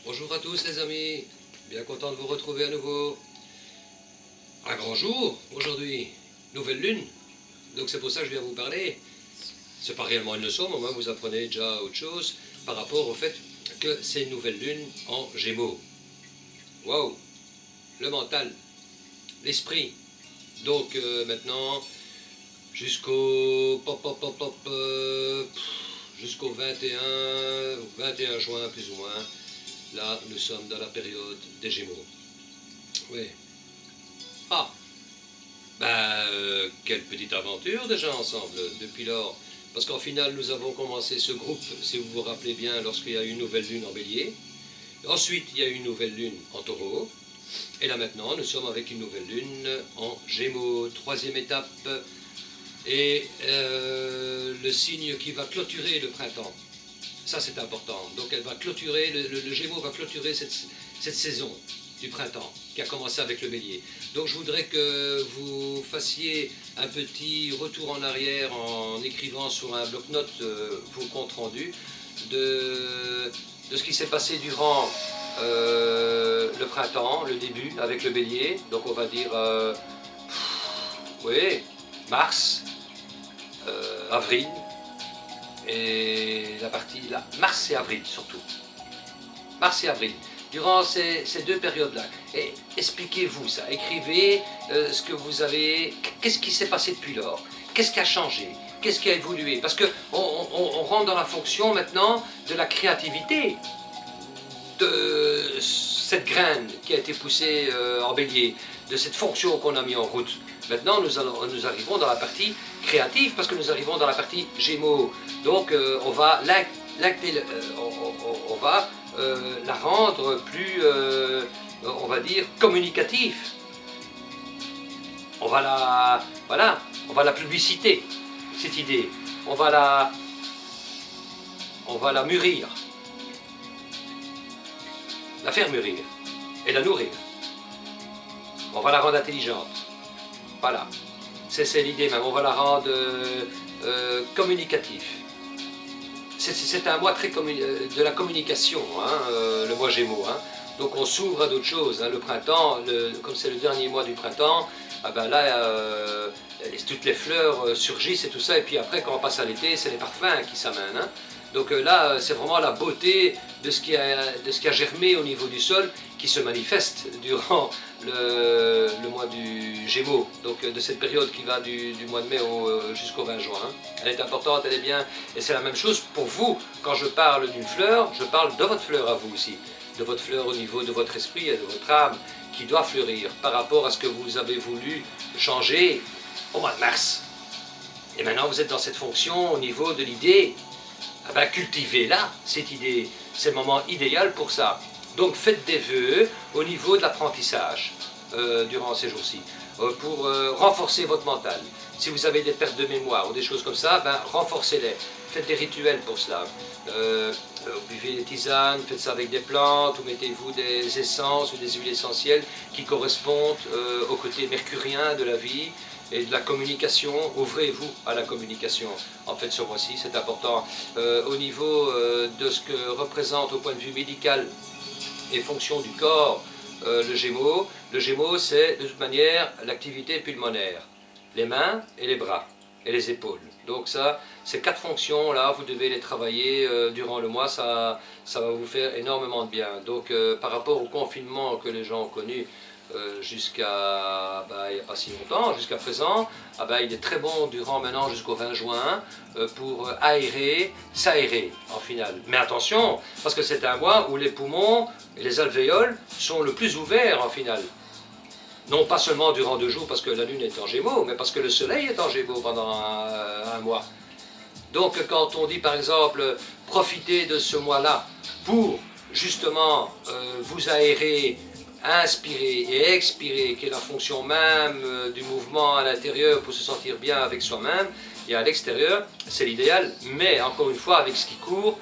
Bonjour à tous les amis, bien content de vous retrouver à nouveau. Un grand jour aujourd'hui, nouvelle lune, donc c'est pour ça que je viens vous parler. C'est pas réellement une leçon, mais au moins vous apprenez déjà autre chose par rapport au fait que c'est une nouvelle lune en Gémeaux. Waouh, le mental, l'esprit. Donc maintenant, jusqu'au jusqu'au 21 juin plus ou moins, là nous sommes dans la période des Gémeaux. Oui. Ah, quelle petite aventure déjà ensemble depuis lors. Parce qu'en final, nous avons commencé ce groupe, si vous vous rappelez bien, lorsqu'il y a eu une nouvelle lune en Bélier. Ensuite, il y a eu une nouvelle lune en Taureau. Et là maintenant, nous sommes avec une nouvelle lune en Gémeaux. Troisième étape. Et le signe qui va clôturer le printemps. Ça, c'est important. Donc, elle va clôturer, le Gémeaux va clôturer cette saison du printemps, qui a commencé avec le Bélier. Donc je voudrais que vous fassiez un petit retour en arrière en écrivant sur un bloc-notes vos comptes rendus de ce qui s'est passé durant le printemps, le début avec le Bélier. Donc on va dire, oui, mars, avril, et la partie là, mars et avril surtout. Mars et avril. Durant ces deux périodes-là. Et expliquez-vous ça, écrivez ce que vous avez, qu'est-ce qui s'est passé depuis lors, qu'est-ce qui a changé, qu'est-ce qui a évolué, parce qu'on on rentre dans la fonction maintenant de la créativité, de cette graine qui a été poussée en Bélier, de cette fonction qu'on a mis en route. Maintenant, nous arrivons dans la partie créative, parce que nous arrivons dans la partie Gémeaux. Donc, on va la rendre plus, on va dire, communicatif. On va la publiciter, cette idée. On va la mûrir, la faire mûrir et la nourrir. On va la rendre intelligente. Voilà, c'est l'idée même. On va la rendre communicative. C'est un mois très de la communication, hein, le mois Gémeaux. Hein. Donc on s'ouvre à d'autres choses. Hein. Le printemps, comme c'est le dernier mois du printemps, toutes les fleurs surgissent et tout ça. Et puis après, quand on passe à l'été, c'est les parfums qui s'amènent. Hein. Donc là, c'est vraiment la beauté de ce qui a germé au niveau du sol qui se manifeste durant le mois du Gémeaux, donc de cette période qui va du mois de mai jusqu'au 20 juin. Elle est importante, elle est bien, et c'est la même chose pour vous. Quand je parle d'une fleur, je parle de votre fleur à vous aussi, de votre fleur au niveau de votre esprit et de votre âme qui doit fleurir par rapport à ce que vous avez voulu changer au mois de mars. Et maintenant vous êtes dans cette fonction au niveau de l'idée. Cultivez-la, cette idée, c'est le moment idéal pour ça. Donc faites des vœux au niveau de l'apprentissage durant ces jours-ci, pour renforcer votre mental. Si vous avez des pertes de mémoire ou des choses comme ça, renforcez-les. Faites des rituels pour cela. Buvez des tisanes, faites ça avec des plantes, ou mettez-vous des essences ou des huiles essentielles qui correspondent au côté mercurien de la vie et de la communication. Ouvrez-vous à la communication. En fait, ce mois-ci, c'est important. Au niveau de ce que représente au point de vue médical et fonction du corps, le Gémeaux, c'est de toute manière l'activité pulmonaire. Les mains et les bras et les épaules. Donc ça, ces quatre fonctions-là, vous devez les travailler durant le mois, ça va vous faire énormément de bien. Donc par rapport au confinement que les gens ont connu jusqu'à il n'y a pas si longtemps, jusqu'à présent, il est très bon durant maintenant jusqu'au 20 juin pour s'aérer en finale. Mais attention, parce que c'est un mois où les poumons et les alvéoles sont le plus ouverts en finale. Non pas seulement durant 2 jours parce que la lune est en Gémeaux, mais parce que le soleil est en Gémeaux pendant un mois. Donc quand on dit par exemple profitez de ce mois-là pour justement vous aérer, inspirer et expirer, qui est la fonction même du mouvement à l'intérieur pour se sentir bien avec soi-même, et à l'extérieur, c'est l'idéal, mais encore une fois avec ce qui court,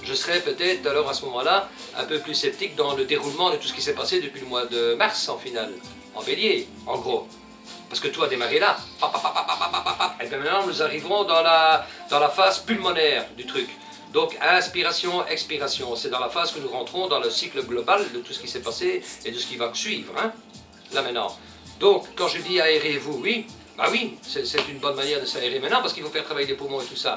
je serais peut-être alors à ce moment-là un peu plus sceptique dans le déroulement de tout ce qui s'est passé depuis le mois de mars en finale. En Bélier, en gros. Parce que tout a démarré là. Et bien maintenant, nous arriverons dans la phase pulmonaire du truc. Donc inspiration, expiration, c'est dans la phase que nous rentrons dans le cycle global de tout ce qui s'est passé et de ce qui va suivre, hein, là maintenant. Donc quand je dis aérez-vous, oui, bah oui, c'est une bonne manière de s'aérer maintenant parce qu'il faut faire travailler les poumons et tout ça.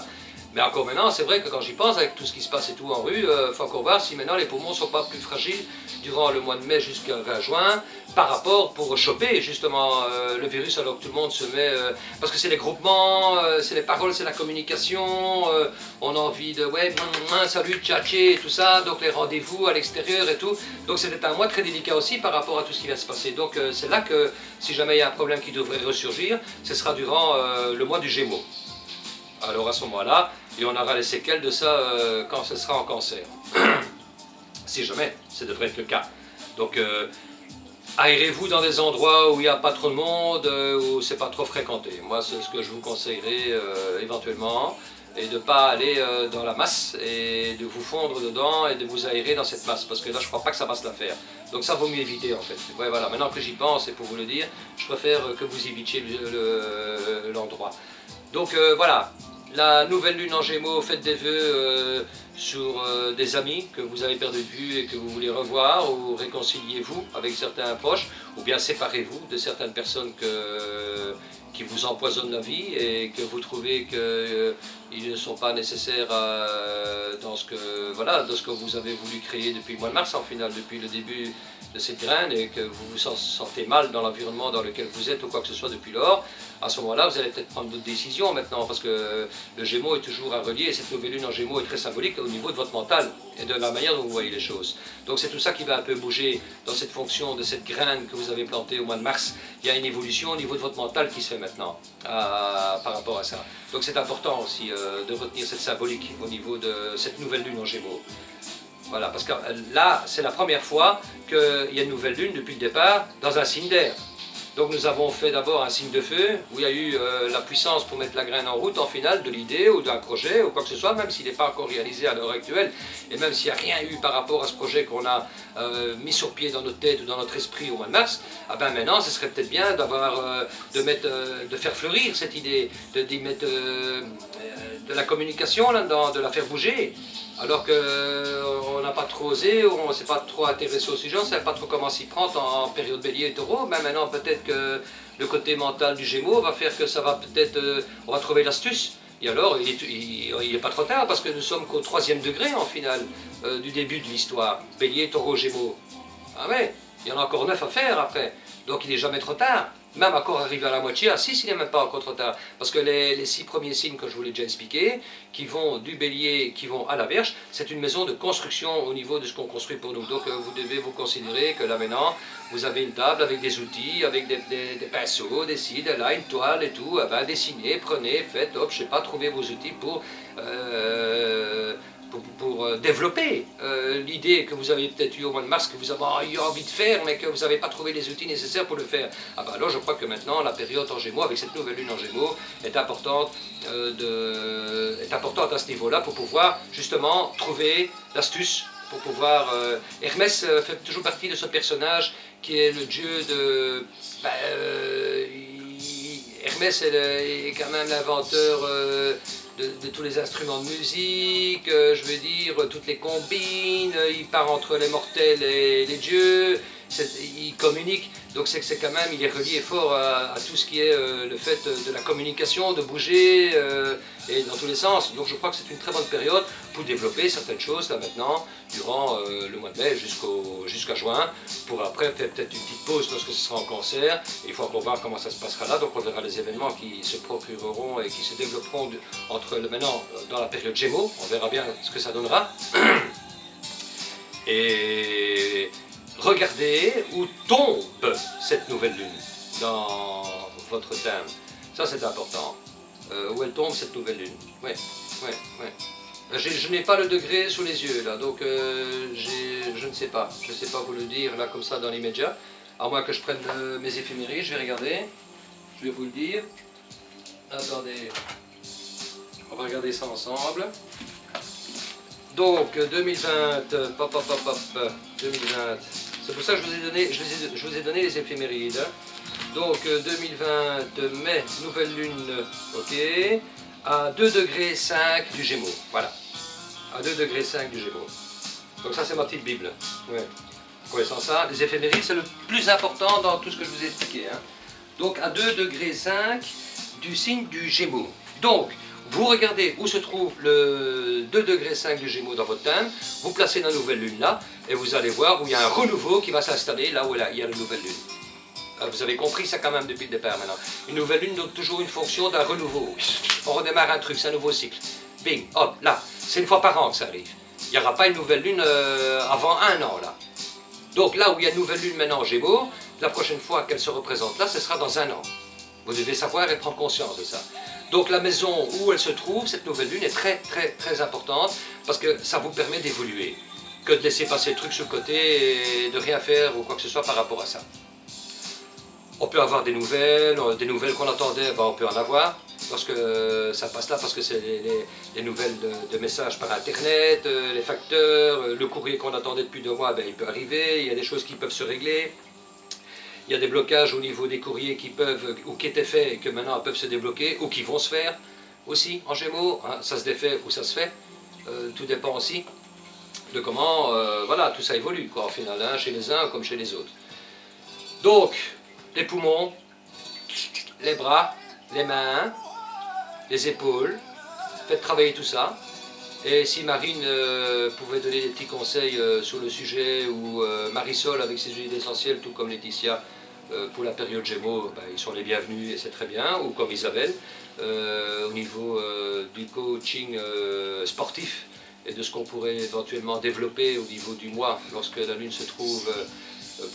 Mais encore maintenant, c'est vrai que quand j'y pense, avec tout ce qui se passe et tout en rue, il faut encore voir si maintenant les poumons ne sont pas plus fragiles durant le mois de mai jusqu'à juin, par rapport pour choper justement le virus alors que tout le monde se met... parce que c'est les groupements, c'est les paroles, c'est la communication, on a envie de ouais, salut, tchatché et tout ça, donc les rendez-vous à l'extérieur et tout. Donc c'était un mois très délicat aussi par rapport à tout ce qui va se passer. Donc c'est là que si jamais il y a un problème qui devrait ressurgir, ce sera durant le mois du Gémeaux. Alors à ce moment-là, et on aura les séquelles de ça quand ce sera en cancer. Si jamais, ça devrait être le cas. Donc aérez-vous dans des endroits où il n'y a pas trop de monde, où c'est pas trop fréquenté. Moi, c'est ce que je vous conseillerais éventuellement, et de ne pas aller dans la masse et de vous fondre dedans et de vous aérer dans cette masse, parce que là, je ne crois pas que ça va se la faire. Donc ça vaut mieux éviter en fait. Ouais, voilà. Maintenant que j'y pense, et pour vous le dire, je préfère que vous évitiez l'endroit. Donc voilà. La nouvelle lune en Gémeaux, faites des vœux sur des amis que vous avez perdu de vue et que vous voulez revoir, ou réconciliez-vous avec certains proches, ou bien séparez-vous de certaines personnes qui vous empoisonnent la vie et que vous trouvez qu'ils ne sont pas nécessaires dans ce que vous avez voulu créer depuis le mois de mars, en final, depuis le début de cette graine, et que vous vous sentez mal dans l'environnement dans lequel vous êtes ou quoi que ce soit depuis lors. À ce moment-là, vous allez peut-être prendre d'autres décisions maintenant, parce que le Gémeaux est toujours à relier, et cette nouvelle lune en Gémeaux est très symbolique au niveau de votre mental et de la manière dont vous voyez les choses. Donc c'est tout ça qui va un peu bouger dans cette fonction de cette graine que vous avez plantée au mois de mars. Il y a une évolution au niveau de votre mental qui se fait maintenant par rapport à ça. Donc c'est important aussi de retenir cette symbolique au niveau de cette nouvelle lune en Gémeaux. Voilà, parce que là, c'est la première fois qu'il y a une nouvelle lune depuis le départ dans un signe d'air. Donc nous avons fait d'abord un signe de feu, où il y a eu la puissance pour mettre la graine en route en finale de l'idée ou d'un projet ou quoi que ce soit, même s'il n'est pas encore réalisé à l'heure actuelle, et même s'il n'y a rien eu par rapport à ce projet qu'on a mis sur pied dans notre tête ou dans notre esprit au mois de mars, ah ben maintenant ce serait peut-être bien de faire fleurir cette idée, d'y mettre de la communication là-dedans, de la faire bouger. Alors qu'on n'a pas trop osé, on ne s'est pas trop intéressé au sujet, on ne savait pas trop comment s'y prendre en période bélier et taureau, mais maintenant peut-être que le côté mental du Gémeaux va faire que ça va peut-être, on va trouver l'astuce. Et alors, il n'est pas trop tard, parce que nous sommes qu'au 3e degré en finale du début de l'histoire. Bélier, taureau, Gémeaux. Ah ouais, il y en a encore 9 à faire après, donc il n'est jamais trop tard. Même encore arrivé à la moitié, à 6, il n'est même pas encore trop tard. Parce que les 6 premiers signes, que je vous l'ai déjà expliqué, qui vont du bélier, qui vont à la Vierge, c'est une maison de construction au niveau de ce qu'on construit pour nous. Donc vous devez vous considérer que là maintenant, vous avez une table avec des outils, avec des pinceaux, des ci, des là, une toile et tout. Eh ben, dessinez, prenez, faites, hop, je sais pas, trouvez vos outils pour développer l'idée que vous avez peut-être eu au mois de mars, que vous avez eu envie de faire, mais que vous n'avez pas trouvé les outils nécessaires pour le faire. Ah ben alors je crois que maintenant la période en Gémeaux, avec cette nouvelle lune en Gémeaux, est importante à ce niveau-là pour pouvoir justement trouver l'astuce, pour pouvoir... Hermès fait toujours partie de ce personnage qui est le dieu de... Hermès est quand même l'inventeur de tous les instruments de musique, je veux dire, toutes les combines, il part entre les mortels et les dieux, il communique, donc c'est quand même, il est relié fort à tout ce qui est le fait de la communication, de bouger, et dans tous les sens. Donc je crois que c'est une très bonne période pour développer certaines choses là maintenant, durant le mois de mai jusqu'à juin, pour après faire peut-être une petite pause lorsque ce sera en cancer. Il faut encore voir comment ça se passera là, donc on verra les événements qui se procureront et qui se développeront maintenant dans la période Gémeaux, on verra bien ce que ça donnera. Et regardez où tombe cette nouvelle lune dans votre thème. Ça c'est important. Où elle tombe cette nouvelle lune. Ouais. Je n'ai pas le degré sous les yeux là, donc je ne sais pas. Je ne sais pas vous le dire là comme ça dans l'immédiat. À moins que je prenne mes éphémérides, je vais regarder. Je vais vous le dire. Attendez. On va regarder ça ensemble. Donc 2020, 2020. C'est pour ça que je vous ai donné les éphémérides. Donc 2020, mai, nouvelle lune, ok, à 2 degrés 5 du Gémeaux, voilà. à 2 degrés 5 du Gémeaux. Donc ça c'est ma petite Bible. Ouais. Connaissant ça, les éphémérides c'est le plus important dans tout ce que je vous ai expliqué. Hein. Donc à 2 degrés 5 du signe du Gémeaux. Donc vous regardez où se trouve le 2 degrés 5 du Gémeaux dans votre thème, vous placez la nouvelle lune là, et vous allez voir où il y a un renouveau qui va s'installer là où il y a la nouvelle lune. Vous avez compris ça quand même depuis le départ maintenant. Une nouvelle lune donne toujours une fonction d'un renouveau. On redémarre un truc, c'est un nouveau cycle. Bing, hop, là, c'est une fois par an que ça arrive. Il n'y aura pas une nouvelle lune avant un an là. Donc là où il y a une nouvelle lune maintenant en Gémeaux, la prochaine fois qu'elle se représente là, ce sera dans un an. Vous devez savoir et prendre conscience de ça. Donc la maison où elle se trouve, cette nouvelle lune, est très très très importante parce que ça vous permet d'évoluer. Que de laisser passer le truc sur le côté et de rien faire ou quoi que ce soit par rapport à ça. On peut avoir des nouvelles qu'on attendait, ben on peut en avoir, parce que ça passe là, parce que c'est les nouvelles de messages par internet, les facteurs, le courrier qu'on attendait depuis 2 mois, ben il peut arriver, il y a des choses qui peuvent se régler. Il y a des blocages au niveau des courriers qui peuvent, ou qui étaient faits et que maintenant peuvent se débloquer, ou qui vont se faire aussi en Gémeaux, hein, ça se défait ou ça se fait, tout dépend aussi de comment, voilà, tout ça évolue, quoi, au final, hein, chez les uns comme chez les autres. Donc, les poumons, les bras, les mains, les épaules, faites travailler tout ça. Et si Marine pouvait donner des petits conseils sur le sujet, ou Marisol avec ses huiles essentielles, tout comme Laetitia, pour la période Gémeaux, ben, ils sont les bienvenus et c'est très bien, ou comme Isabelle, au niveau du coaching sportif et de ce qu'on pourrait éventuellement développer au niveau du mois, lorsque la Lune se trouve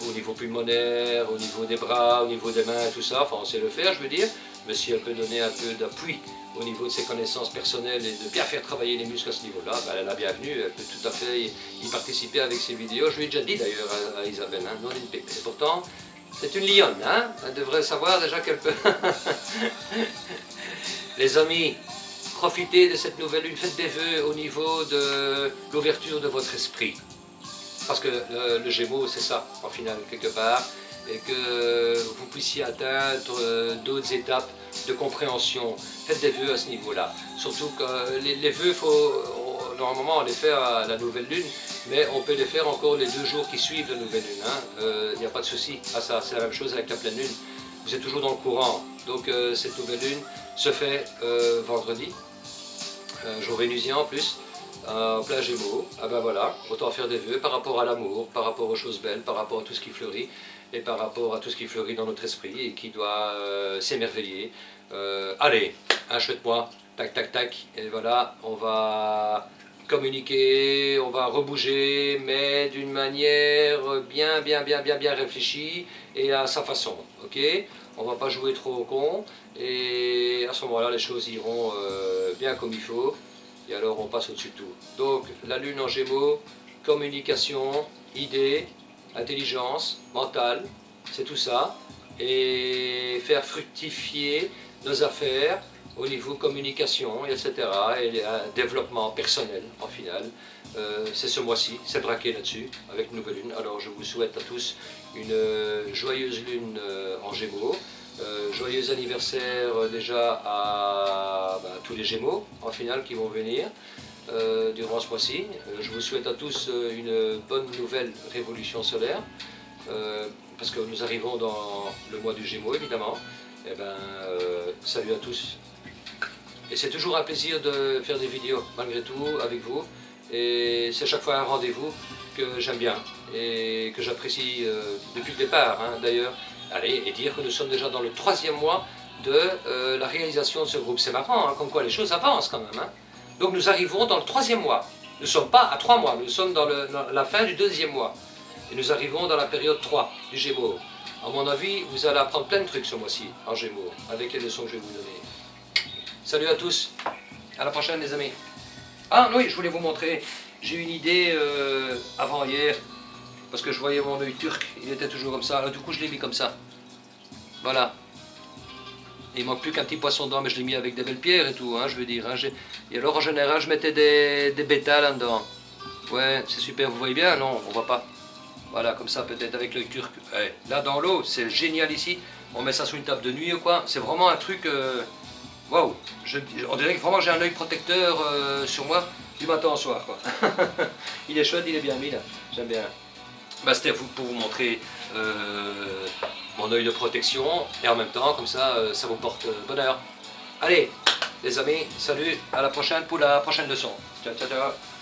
au niveau pulmonaire, au niveau des bras, au niveau des mains, tout ça, enfin on sait le faire je veux dire, mais si elle peut donner un peu d'appui au niveau de ses connaissances personnelles et de bien faire travailler les muscles à ce niveau-là, ben elle est la bienvenue, elle peut tout à fait y participer avec ses vidéos. Je lui ai déjà dit d'ailleurs à Isabelle, hein, non une pépée. Et pourtant, c'est une lionne, hein, elle devrait savoir déjà qu'elle peut. Les amis, profitez de cette nouvelle lune, faites des vœux au niveau de l'ouverture de votre esprit. Parce que le Gémeaux, c'est ça, en final, quelque part, et que vous puissiez atteindre d'autres étapes de compréhension. Faites des vœux à ce niveau-là. Surtout que les vœux, normalement, on les fait à la nouvelle lune, mais on peut les faire encore les 2 jours qui suivent la nouvelle lune. Il n'y a pas de souci à ça. C'est la même chose avec la pleine lune. Vous êtes toujours dans le courant. Donc cette nouvelle lune se fait vendredi, jour vénusien en plus. En plein Gémeaux, ah ben voilà, autant faire des vœux par rapport à l'amour, par rapport aux choses belles, par rapport à tout ce qui fleurit, et par rapport à tout ce qui fleurit dans notre esprit et qui doit s'émerveiller. Allez, un chouette mois, tac tac tac, et voilà, on va communiquer, on va rebouger, mais d'une manière bien réfléchie et à sa façon, ok? On va pas jouer trop au con, et à ce moment-là, les choses iront bien comme il faut. Et alors on passe au-dessus de tout. Donc la lune en Gémeaux, communication, idée, intelligence, mentale, c'est tout ça. Et faire fructifier nos affaires au niveau communication, etc. Et développement personnel en final. C'est ce mois-ci, c'est braqué là-dessus, avec une nouvelle lune. Alors je vous souhaite à tous une joyeuse lune en Gémeaux. Joyeux anniversaire déjà à tous les Gémeaux en finale qui vont venir durant ce mois-ci. Je vous souhaite à tous une bonne nouvelle révolution solaire parce que nous arrivons dans le mois du Gémeaux évidemment. Et salut à tous. Et c'est toujours un plaisir de faire des vidéos malgré tout avec vous. Et c'est chaque fois un rendez-vous que j'aime bien et que j'apprécie depuis le départ d'ailleurs. Allez, et dire que nous sommes déjà dans le 3e mois de la réalisation de ce groupe. C'est marrant, comme quoi les choses avancent quand même. Donc nous arrivons dans le 3e mois. Nous ne sommes pas à 3 mois, nous sommes dans la fin du 2e mois. Et nous arrivons dans la période 3 du Gémeaux. À mon avis, vous allez apprendre plein de trucs ce mois-ci en Gémeaux, avec les leçons que je vais vous donner. Salut à tous, à la prochaine les amis. Ah oui, je voulais vous montrer, j'ai eu une idée avant-hier, parce que je voyais mon œil turc, il était toujours comme ça, alors du coup je l'ai mis comme ça. Voilà. Il manque plus qu'un petit poisson dedans, mais je l'ai mis avec des belles pierres et tout, je veux dire. Et alors en général je mettais des bêtas là-dedans. Ouais, c'est super, vous voyez bien? Non, on voit pas. Voilà, comme ça peut-être avec l'œil turc. Ouais. Là dans l'eau, c'est génial ici. On met ça sous une table de nuit ou quoi. C'est vraiment un truc... Waouh, on dirait que vraiment j'ai un œil protecteur sur moi. du matin au soir, quoi. Il est chouette, il est bien mis là, j'aime bien. Bah, c'était pour vous montrer mon œil de protection et en même temps, comme ça, ça vous porte bonheur. Allez, les amis, salut, à la prochaine pour la prochaine leçon. Ciao, ciao, ciao.